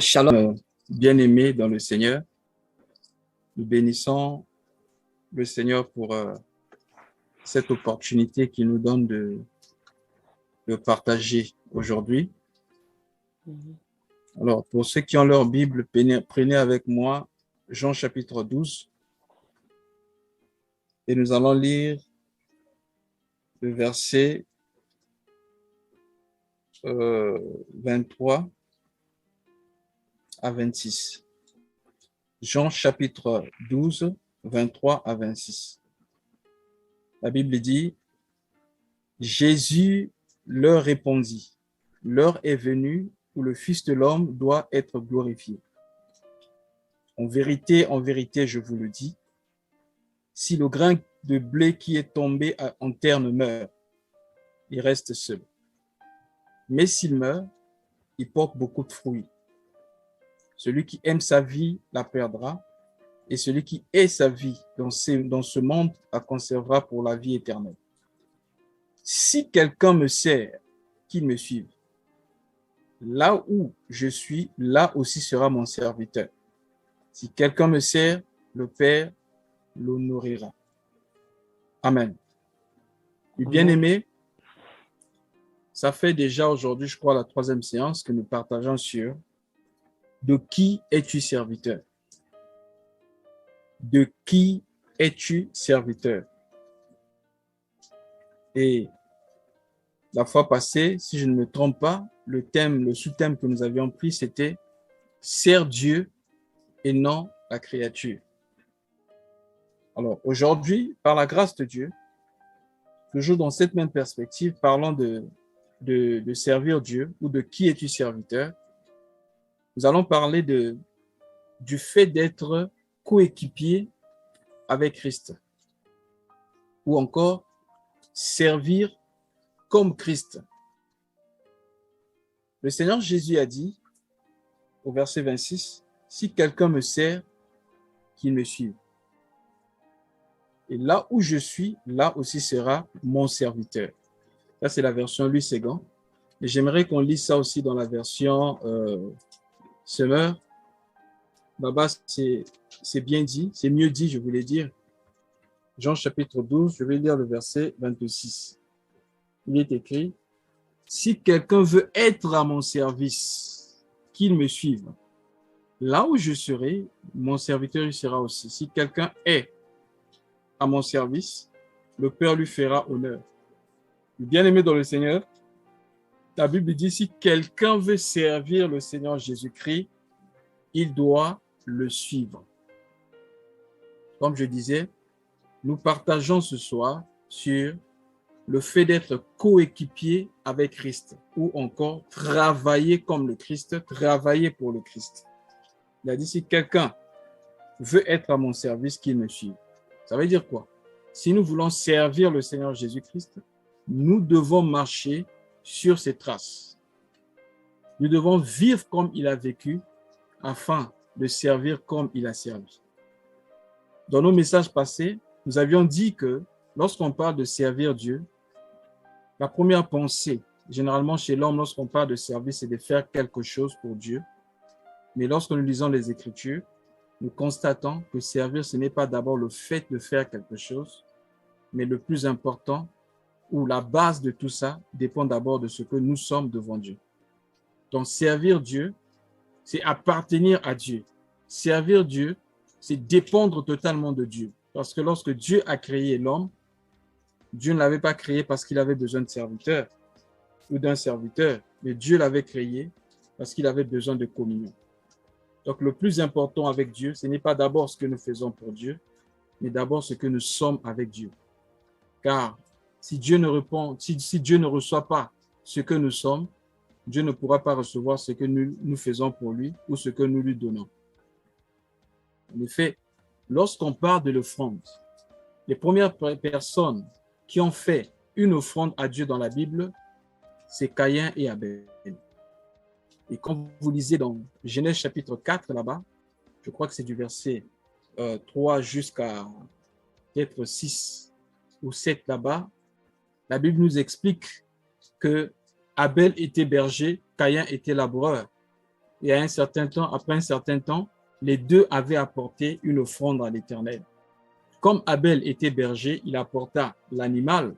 Shalom, bien-aimés dans le Seigneur. Nous bénissons le Seigneur pour cette opportunité qu'il nous donne de partager aujourd'hui. Alors, pour ceux qui ont leur Bible, prenez avec moi Jean chapitre 12 et nous allons lire le verset 23 à 26. Jean chapitre 12, 23 à 26. La Bible dit, Jésus leur répondit, l'heure est venue où le Fils de l'homme doit être glorifié. En vérité, je vous le dis, si le grain de blé qui est tombé en terre ne meurt, il reste seul. Mais s'il meurt, il porte beaucoup de fruits. Celui qui aime sa vie la perdra, et celui qui hait sa vie dans ce monde la conservera pour la vie éternelle. Si quelqu'un me sert, qu'il me suive. Là où je suis, là aussi sera mon serviteur. Si quelqu'un me sert, le Père l'honorera. Amen. Bien-aimés, ça fait déjà aujourd'hui, je crois, la 3e séance que nous partageons sur de qui es-tu serviteur? De qui es-tu serviteur? Et la fois passée, si je ne me trompe pas, le sous-thème que nous avions pris, c'était « Sers Dieu et non la créature ». Alors aujourd'hui, par la grâce de Dieu, toujours dans cette même perspective, parlant de servir Dieu ou de qui es-tu serviteur, nous allons parler du fait d'être coéquipier avec Christ ou encore servir comme Christ. Le Seigneur Jésus a dit au verset 26, « Si quelqu'un me sert, qu'il me suive. Et là où je suis, là aussi sera mon serviteur. » Ça, c'est la version Louis Séguin. Et j'aimerais qu'on lise ça aussi dans la version Semeur. Là-bas, c'est bien dit, c'est mieux dit, je voulais dire. Jean chapitre 12, je vais lire le verset 26. Il est écrit, « Si quelqu'un veut être à mon service, qu'il me suive. Là où je serai, mon serviteur y sera aussi. Si quelqu'un est à mon service, le Père lui fera honneur. » Bien-aimé dans le Seigneur, la Bible dit, si quelqu'un veut servir le Seigneur Jésus-Christ, il doit le suivre. Comme je disais, nous partageons ce soir sur le fait d'être coéquipier avec Christ ou encore travailler comme le Christ, travailler pour le Christ. Il a dit, si quelqu'un veut être à mon service, qu'il me suive. Ça veut dire quoi? Si nous voulons servir le Seigneur Jésus-Christ, nous devons marcher sur ses traces. Nous devons vivre comme il a vécu afin de servir comme il a servi. Dans nos messages passés, nous avions dit que lorsqu'on parle de servir Dieu, la première pensée, généralement chez l'homme, lorsqu'on parle de servir, c'est de faire quelque chose pour Dieu. Mais lorsque nous lisons les Écritures, nous constatons que servir, ce n'est pas d'abord le fait de faire quelque chose, mais le plus important, ou la base de tout ça, dépend d'abord de ce que nous sommes devant Dieu. Donc, servir Dieu, c'est appartenir à Dieu. Servir Dieu, c'est dépendre totalement de Dieu. Parce que lorsque Dieu a créé l'homme, Dieu ne l'avait pas créé parce qu'il avait besoin de serviteurs ou d'un serviteur, mais Dieu l'avait créé parce qu'il avait besoin de communion. Donc, le plus important avec Dieu, ce n'est pas d'abord ce que nous faisons pour Dieu, mais d'abord ce que nous sommes avec Dieu. Car si Dieu ne reçoit pas ce que nous sommes, Dieu ne pourra pas recevoir ce que nous faisons pour lui ou ce que nous lui donnons. En effet, lorsqu'on parle de l'offrande, les premières personnes qui ont fait une offrande à Dieu dans la Bible, c'est Caïn et Abel. Et quand vous lisez dans Genèse chapitre 4 là-bas, je crois que c'est du verset 3 jusqu'à peut-être 6 ou 7 là-bas, la Bible nous explique que Abel était berger, Caïn était laboureur. Et à un certain temps, après un certain temps, les deux avaient apporté une offrande à l'Éternel. Comme Abel était berger, il apporta l'animal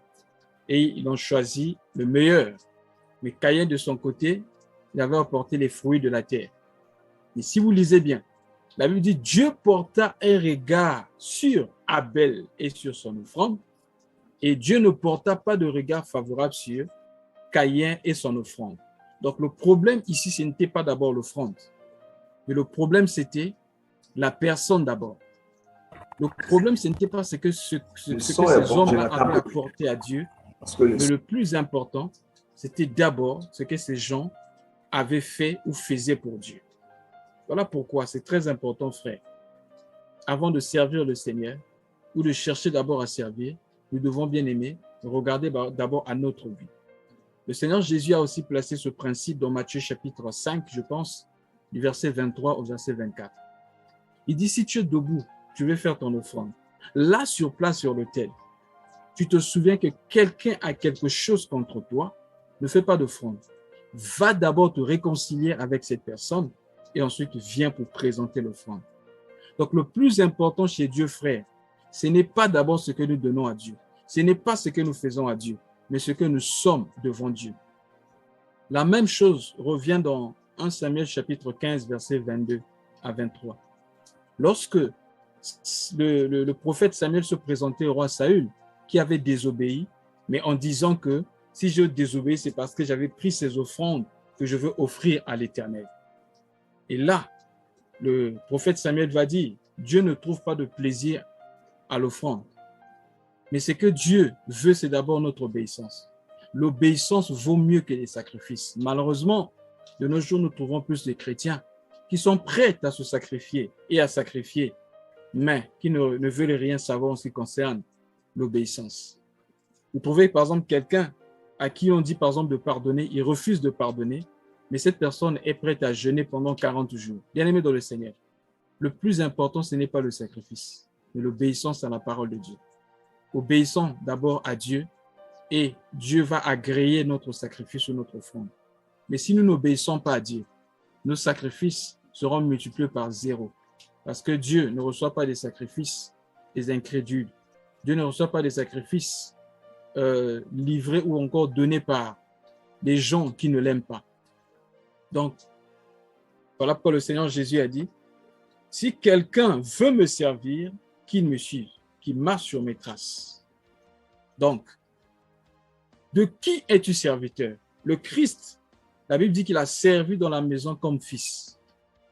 et ils ont choisi le meilleur. Mais Caïn, de son côté, il avait apporté les fruits de la terre. Et si vous lisez bien, la Bible dit, Dieu porta un regard sur Abel et sur son offrande, et Dieu ne porta pas de regard favorable sur Caïn et son offrande. Donc le problème ici, ce n'était pas d'abord l'offrande, mais le problème, c'était la personne d'abord. Le problème, ce n'était pas ce que ces hommes-là avaient apporté à Dieu, mais le plus important, c'était d'abord ce que ces gens avaient fait ou faisaient pour Dieu. Voilà pourquoi c'est très important, frère. Avant de servir le Seigneur ou de chercher d'abord à servir, nous devons bien aimer regarder d'abord à notre vie. Le Seigneur Jésus a aussi placé ce principe dans Matthieu chapitre 5, je pense, du verset 23 au verset 24. Il dit, si tu es debout, tu veux faire ton offrande. Là, sur place, sur l'autel, tu te souviens que quelqu'un a quelque chose contre toi, ne fais pas d'offrande. Va d'abord te réconcilier avec cette personne et ensuite viens pour présenter l'offrande. Donc, le plus important chez Dieu, frère, ce n'est pas d'abord ce que nous donnons à Dieu. Ce n'est pas ce que nous faisons à Dieu, mais ce que nous sommes devant Dieu. La même chose revient dans 1 Samuel chapitre 15, versets 22 à 23. Lorsque le prophète Samuel se présentait au roi Saül, qui avait désobéi, mais en disant que si je désobéis, c'est parce que j'avais pris ces offrandes que je veux offrir à l'Éternel. Et là, le prophète Samuel va dire, Dieu ne trouve pas de plaisir à l'offrande. Mais ce que Dieu veut, c'est d'abord notre obéissance. L'obéissance vaut mieux que les sacrifices. Malheureusement, de nos jours, nous trouvons plus de chrétiens qui sont prêts à se sacrifier et à sacrifier, mais qui ne veulent rien savoir en ce qui concerne l'obéissance. Vous trouvez par exemple quelqu'un à qui on dit par exemple de pardonner, il refuse de pardonner, mais cette personne est prête à jeûner pendant 40 jours. Bien-aimé dans le Seigneur, le plus important, ce n'est pas le sacrifice, mais l'obéissance à la parole de Dieu. Obéissons d'abord à Dieu et Dieu va agréer notre sacrifice ou notre offrande. Mais si nous n'obéissons pas à Dieu, nos sacrifices seront multipliés par 0. Parce que Dieu ne reçoit pas des sacrifices des incrédules. Dieu ne reçoit pas des sacrifices livrés ou encore donnés par des gens qui ne l'aiment pas. Donc, voilà pourquoi le Seigneur Jésus a dit, si quelqu'un veut me servir, qu'il me suive, qu'il marche sur mes traces. Donc, de qui es-tu serviteur? Le Christ, la Bible dit qu'il a servi dans la maison comme fils.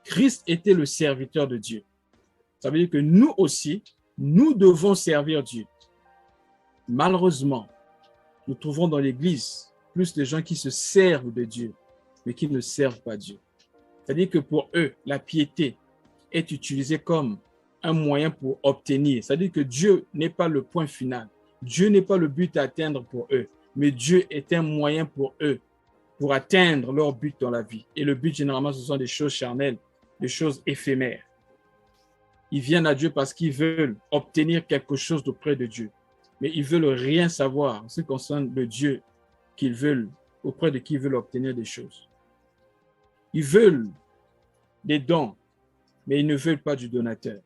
Christ était le serviteur de Dieu. Ça veut dire que nous aussi, nous devons servir Dieu. Malheureusement, nous trouvons dans l'Église plus de gens qui se servent de Dieu, mais qui ne servent pas Dieu. C'est-à-dire que pour eux, la piété est utilisée comme un moyen pour obtenir. C'est-à-dire que Dieu n'est pas le point final. Dieu n'est pas le but à atteindre pour eux, mais Dieu est un moyen pour eux, pour atteindre leur but dans la vie. Et le but, généralement, ce sont des choses charnelles, des choses éphémères. Ils viennent à Dieu parce qu'ils veulent obtenir quelque chose auprès de Dieu. Mais ils ne veulent rien savoir en ce qui concerne le Dieu qu'ils veulent, auprès de qui ils veulent obtenir des choses. Ils veulent des dons, mais ils ne veulent pas du donateur.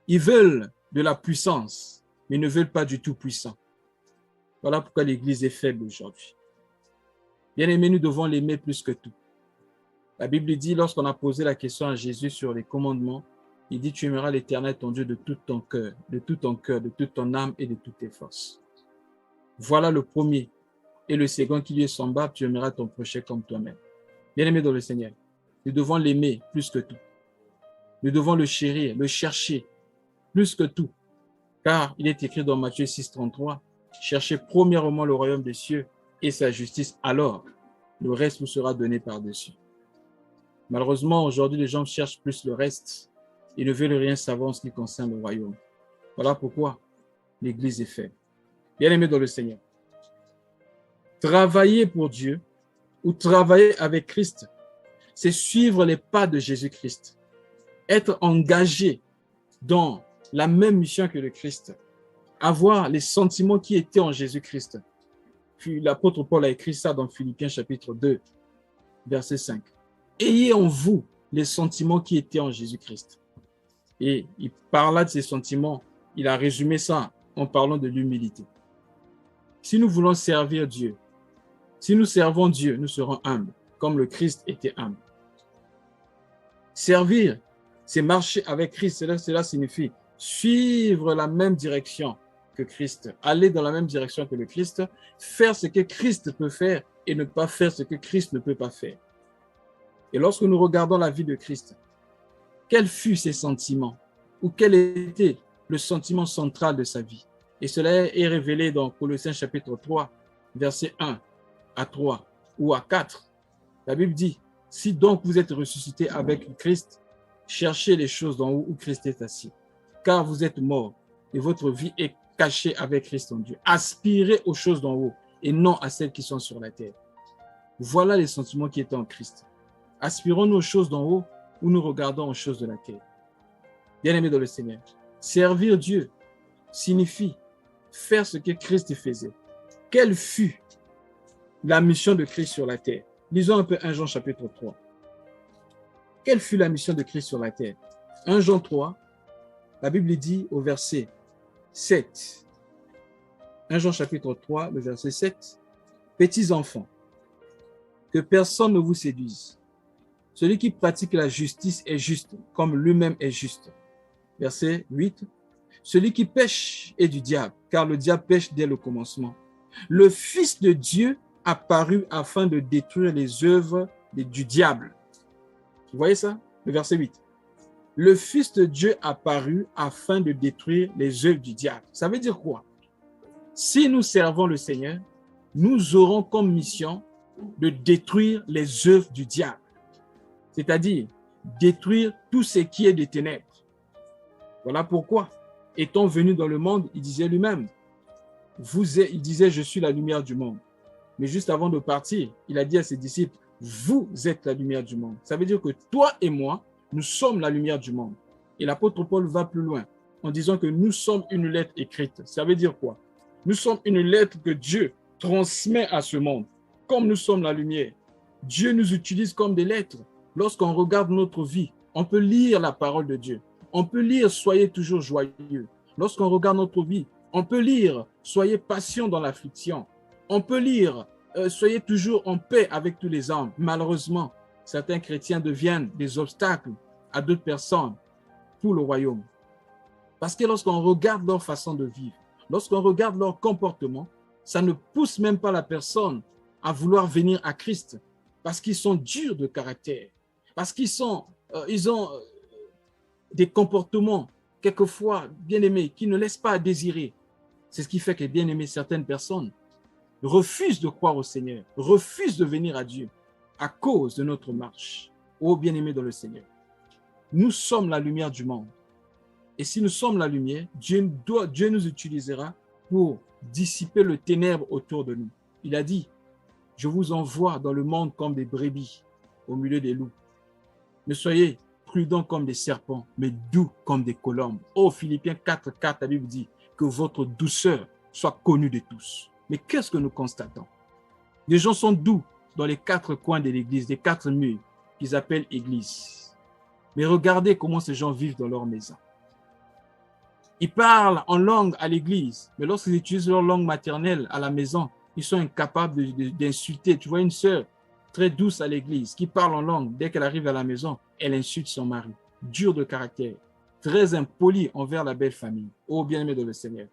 Ils veulent de la puissance, mais ils ne veulent pas du Tout-Puissant. Voilà pourquoi l'Église est faible aujourd'hui. Bien-aimés, nous devons l'aimer plus que tout. La Bible dit, lorsqu'on a posé la question à Jésus sur les commandements, il dit, tu aimeras l'Éternel ton Dieu de tout ton cœur, de toute ton âme et de toutes tes forces. Voilà le premier. Et le second qui lui est semblable, tu aimeras ton prochain comme toi-même. Bien-aimés dans le Seigneur, nous devons l'aimer plus que tout. Nous devons le chérir, le chercher plus que tout. Car il est écrit dans Matthieu 6, 33, cherchez premièrement le royaume des cieux et sa justice, alors le reste vous sera donné par-dessus. Malheureusement, aujourd'hui, les gens cherchent plus le reste. Ils ne veulent rien savoir en ce qui concerne le royaume. Voilà pourquoi l'Église est faible. Bien-aimés dans le Seigneur, travailler pour Dieu ou travailler avec Christ, c'est suivre les pas de Jésus-Christ. Être engagé dans la même mission que le Christ. Avoir les sentiments qui étaient en Jésus-Christ. Puis l'apôtre Paul a écrit ça dans Philippiens chapitre 2, verset 5. ayez en vous les sentiments qui étaient en Jésus-Christ. Et il parla de ces sentiments, il a résumé ça en parlant de l'humilité. Si nous voulons servir Dieu, si nous servons Dieu, nous serons humbles, comme le Christ était humble. Servir, c'est marcher avec Christ. Cela signifie suivre la même direction que Christ, aller dans la même direction que le Christ, faire ce que Christ peut faire et ne pas faire ce que Christ ne peut pas faire. Et lorsque nous regardons la vie de Christ, quels furent ses sentiments ou quel était le sentiment central de sa vie? Et cela est révélé dans Colossiens chapitre 3, versets 1 à 3 ou à 4. La Bible dit, si donc vous êtes ressuscité avec Christ, cherchez les choses d'en haut où Christ est assis, car vous êtes morts et votre vie est cachée avec Christ en Dieu. Aspirez aux choses d'en haut et non à celles qui sont sur la terre. Voilà les sentiments qui étaient en Christ. Aspirons-nous aux choses d'en haut ou nous regardons aux choses de la terre? Bien-aimés dans le Seigneur, servir Dieu signifie faire ce que Christ faisait. Quelle fut la mission de Christ sur la terre? Lisons un peu 1 Jean chapitre 3. Quelle fut la mission de Christ sur la terre? 1 Jean 3, la Bible dit au verset 7. 1 Jean chapitre 3, le verset 7. Petits enfants, que personne ne vous séduise. Celui qui pratique la justice est juste, comme lui-même est juste. Verset 8. Celui qui pêche est du diable, car le diable pêche dès le commencement. Le Fils de Dieu apparu afin de détruire les œuvres du diable. Vous voyez ça? Le verset 8. Le Fils de Dieu apparu afin de détruire les œuvres du diable. Ça veut dire quoi? Si nous servons le Seigneur, nous aurons comme mission de détruire les œuvres du diable. C'est-à-dire détruire tout ce qui est des ténèbres. Voilà pourquoi, étant venu dans le monde, il disait lui-même, il disait, je suis la lumière du monde. Mais juste avant de partir, il a dit à ses disciples, vous êtes la lumière du monde. Ça veut dire que toi et moi, nous sommes la lumière du monde. Et l'apôtre Paul va plus loin en disant que nous sommes une lettre écrite. Ça veut dire quoi? Nous sommes une lettre que Dieu transmet à ce monde. Comme nous sommes la lumière, Dieu nous utilise comme des lettres. Lorsqu'on regarde notre vie, on peut lire la parole de Dieu. On peut lire « Soyez toujours joyeux ». Lorsqu'on regarde notre vie, on peut lire « Soyez patient dans l'affliction ». On peut lire « Soyez toujours en paix avec tous les hommes ». Malheureusement, certains chrétiens deviennent des obstacles à d'autres personnes pour le royaume. Parce que lorsqu'on regarde leur façon de vivre, lorsqu'on regarde leur comportement, ça ne pousse même pas la personne à vouloir venir à Christ. Parce qu'ils sont durs de caractère. Parce qu'ils ont des comportements, quelquefois, bien-aimés, qui ne laissent pas à désirer. C'est ce qui fait que, bien-aimés, certaines personnes refusent de croire au Seigneur, refusent de venir à Dieu à cause de notre marche. Ô bien-aimés dans le Seigneur, nous sommes la lumière du monde. Et si nous sommes la lumière, Dieu nous utilisera pour dissiper le ténèbre autour de nous. Il a dit, je vous envoie dans le monde comme des brebis au milieu des loups. Ne soyez prudents comme des serpents, mais doux comme des colombes. Ô Philippiens 4:4, la Bible dit que votre douceur soit connue de tous. Mais qu'est-ce que nous constatons? Les gens sont doux dans les 4 coins de l'église, les 4 murs qu'ils appellent église. Mais regardez comment ces gens vivent dans leur maison. Ils parlent en langue à l'église, mais lorsqu'ils utilisent leur langue maternelle à la maison, ils sont incapables d'insulter. Tu vois une sœur très douce à l'église qui parle en langue, dès qu'elle arrive à la maison, elle insulte son mari. Dure de caractère, très impoli envers la belle famille. Ô bien-aimé de le Seigneur.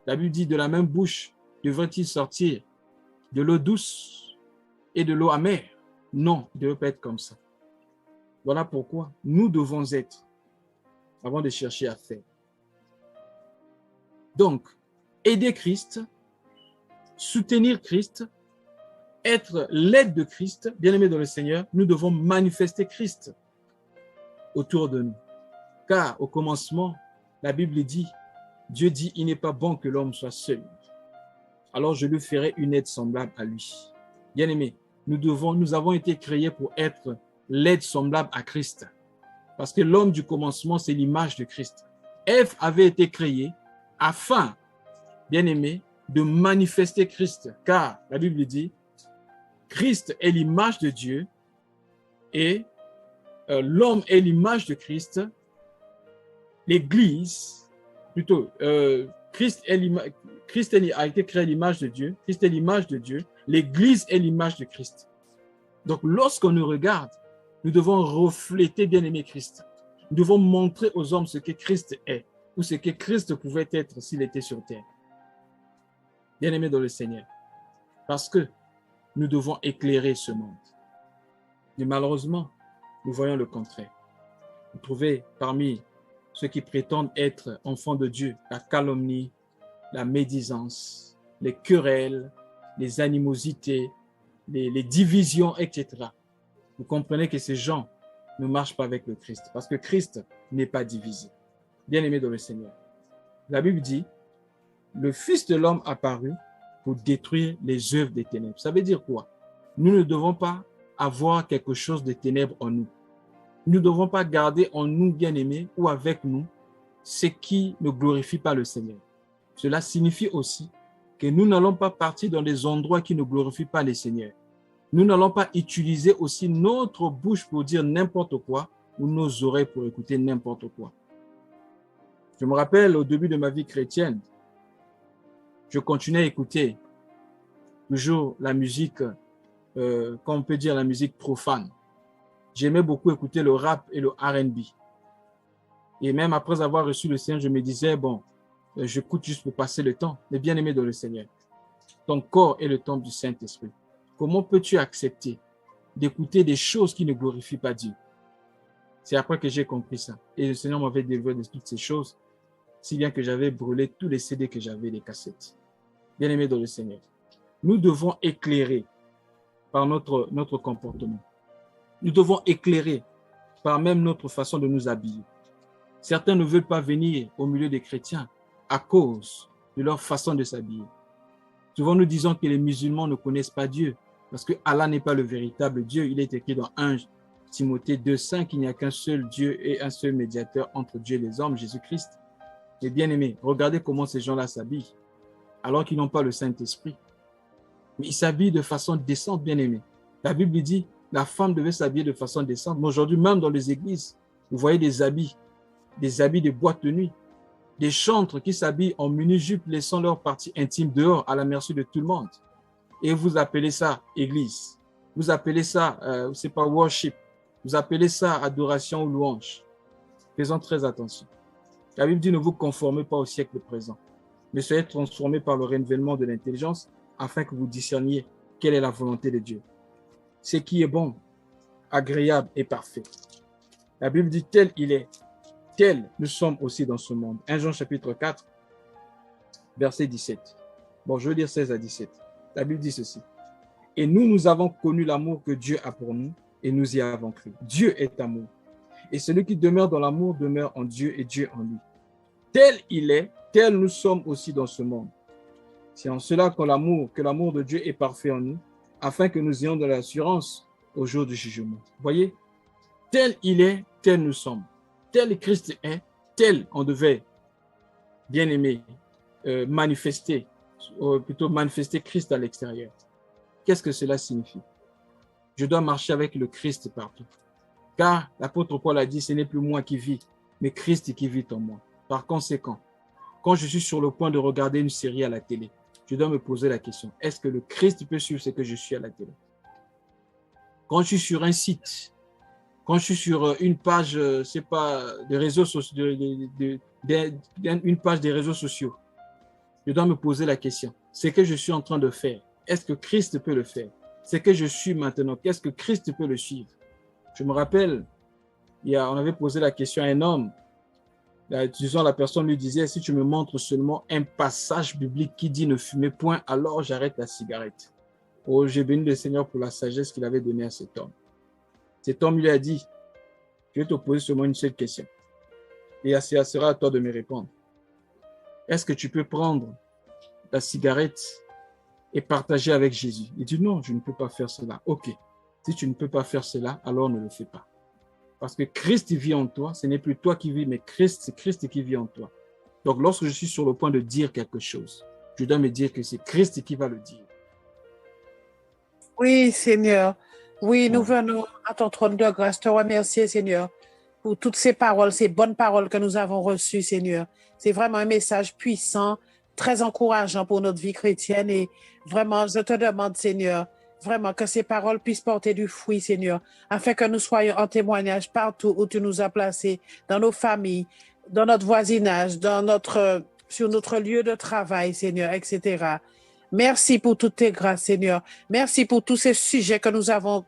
La Bible dit, de la même bouche devrait-il sortir de l'eau douce et de l'eau amère? Non, il ne devait pas être comme ça. Voilà pourquoi nous devons être, avant de chercher à faire. Donc, aider Christ, soutenir Christ, être l'aide de Christ, bien-aimé dans le Seigneur, nous devons manifester Christ autour de nous. Car au commencement, la Bible dit, Dieu dit, il n'est pas bon que l'homme soit seul. Alors je lui ferai une aide semblable à lui. Bien-aimé, nous avons été créés pour être l'aide semblable à Christ. Parce que l'homme du commencement, c'est l'image de Christ. Ève avait été créée afin, bien-aimé, de manifester Christ. Car la Bible dit, Christ est l'image de Dieu et l'homme est l'image de Christ, l'Église, plutôt, Christ a été créé à l'image de Dieu, Christ est l'image de Dieu, l'Église est l'image de Christ. Donc, lorsqu'on nous regarde, nous devons refléter, bien-aimé, Christ. Nous devons montrer aux hommes ce que Christ est, ou ce que Christ pouvait être s'il était sur terre. Bien-aimé dans le Seigneur, parce que nous devons éclairer ce monde. Mais malheureusement, nous voyons le contraire. Vous trouvez parmi ceux qui prétendent être enfants de Dieu la calomnie, la médisance, les querelles, les animosités, les divisions, etc. Vous comprenez que ces gens ne marchent pas avec le Christ, parce que Christ n'est pas divisé. Bien-aimé dans le Seigneur, la Bible dit, le Fils de l'homme apparut pour détruire les œuvres des ténèbres. Ça veut dire quoi? Nous ne devons pas avoir quelque chose de ténèbres en nous. Nous ne devons pas garder en nous, bien-aimés, ou avec nous, ce qui ne glorifie pas le Seigneur. Cela signifie aussi que nous n'allons pas partir dans des endroits qui ne glorifient pas le Seigneur. Nous n'allons pas utiliser aussi notre bouche pour dire n'importe quoi ou nos oreilles pour écouter n'importe quoi. Je me rappelle au début de ma vie chrétienne, je continuais à écouter toujours la musique, comme on peut dire la musique profane. J'aimais beaucoup écouter le rap et le R&B. Et même après avoir reçu le Seigneur, je me disais, bon, j'écoute juste pour passer le temps. Mais bien aimé dans le Seigneur, ton corps est le temple du Saint-Esprit. Comment peux-tu accepter d'écouter des choses qui ne glorifient pas Dieu? C'est après que j'ai compris ça. Et le Seigneur m'avait délivré de toutes ces choses, si bien que j'avais brûlé tous les CD que j'avais, les cassettes. Bien aimé dans le Seigneur, nous devons éclairer par notre comportement. Nous devons éclairer par même notre façon de nous habiller. Certains ne veulent pas venir au milieu des chrétiens à cause de leur façon de s'habiller. Souvent, nous disons que les musulmans ne connaissent pas Dieu parce que Allah n'est pas le véritable Dieu. Il est écrit dans 1 Timothée 2,5 qu'il n'y a qu'un seul Dieu et un seul médiateur entre Dieu et les hommes, Jésus-Christ. Mais bien aimé, regardez comment ces gens-là s'habillent alors qu'ils n'ont pas le Saint-Esprit. Mais ils s'habillent de façon décente, bien aimé. La Bible dit la femme devait s'habiller de façon décente. Mais aujourd'hui, même dans les églises, vous voyez des habits de boîte de nuit, des chantres qui s'habillent en mini-jupe, laissant leur partie intime dehors à la merci de tout le monde. Et vous appelez ça église. Vous appelez ça, c'est pas worship. Vous appelez ça adoration ou louange. Faisons très attention. La Bible dit ne vous conformez pas au siècle présent, mais soyez transformés par le renouvellement de l'intelligence afin que vous discerniez quelle est la volonté de Dieu. Ce qui est bon, agréable et parfait. La Bible dit tel il est, tel nous sommes aussi dans ce monde. 1 Jean chapitre 4, verset 17. Bon, je veux dire 16 à 17. La Bible dit ceci. Et nous avons connu l'amour que Dieu a pour nous et nous y avons cru. Dieu est amour. Et celui qui demeure dans l'amour demeure en Dieu et Dieu en lui. Tel il est, tel nous sommes aussi dans ce monde. C'est en cela que l'amour de Dieu est parfait en nous, afin que nous ayons de l'assurance au jour du jugement. Voyez, tel il est, tel nous sommes. Tel Christ est, tel on devait, bien aimer, manifester Christ à l'extérieur. Qu'est-ce que cela signifie? Je dois marcher avec le Christ partout. Car l'apôtre Paul a dit, ce n'est plus moi qui vis, mais Christ qui vit en moi. Par conséquent, quand je suis sur le point de regarder une série à la télé, je dois me poser la question, est-ce que le Christ peut suivre ce que je suis à la télé? Quand je suis sur un site, quand je suis sur une page, c'est pas des réseaux sociaux, une page des réseaux sociaux, je dois me poser la question, ce que je suis en train de faire, est-ce que Christ peut le faire? Ce que je suis maintenant, qu'est-ce que Christ peut le suivre? Je me rappelle, on avait posé la question à un homme. Disons, la personne lui disait, si tu me montres seulement un passage biblique qui dit ne fumez point, alors j'arrête la cigarette. Oh, j'ai béni le Seigneur pour la sagesse qu'il avait donnée à cet homme. Cet homme lui a dit, je vais te poser seulement une seule question. Et ça sera à toi de me répondre. Est-ce que tu peux prendre la cigarette et partager avec Jésus? Il dit, non, je ne peux pas faire cela. Ok, si tu ne peux pas faire cela, alors ne le fais pas. Parce que Christ vit en toi, ce n'est plus toi qui vis, mais c'est Christ qui vit en toi. Donc, lorsque je suis sur le point de dire quelque chose, je dois me dire que c'est Christ qui va le dire. Oui, Seigneur. Oui, nous venons à ton trône de grâce te remercier, Seigneur, pour toutes ces paroles, ces bonnes paroles que nous avons reçues, Seigneur. C'est vraiment un message puissant, très encourageant pour notre vie chrétienne. Et vraiment, je te demande, Seigneur, vraiment que ces paroles puissent porter du fruit, Seigneur, afin que nous soyons en témoignage partout où tu nous as placés, dans nos familles, dans notre voisinage, sur notre lieu de travail, Seigneur, etc. Merci pour toutes tes grâces, Seigneur. Merci pour tous ces sujets que nous avons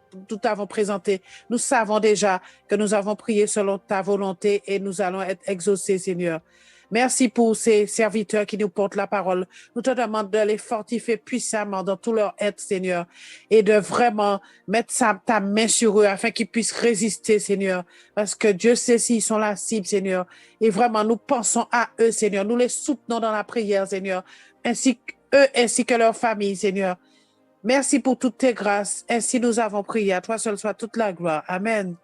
présentés. Nous savons déjà que nous avons prié selon ta volonté et nous allons être exaucés, Seigneur. Merci pour ces serviteurs qui nous portent la parole. Nous te demandons de les fortifier puissamment dans tout leur être, Seigneur, et de vraiment mettre ta main sur eux afin qu'ils puissent résister, Seigneur, parce que Dieu sait s'ils sont la cible, Seigneur. Et vraiment, nous pensons à eux, Seigneur. Nous les soutenons dans la prière, Seigneur, ainsi que leur famille, Seigneur. Merci pour toutes tes grâces. Ainsi nous avons prié. À toi seul soit toute la gloire. Amen.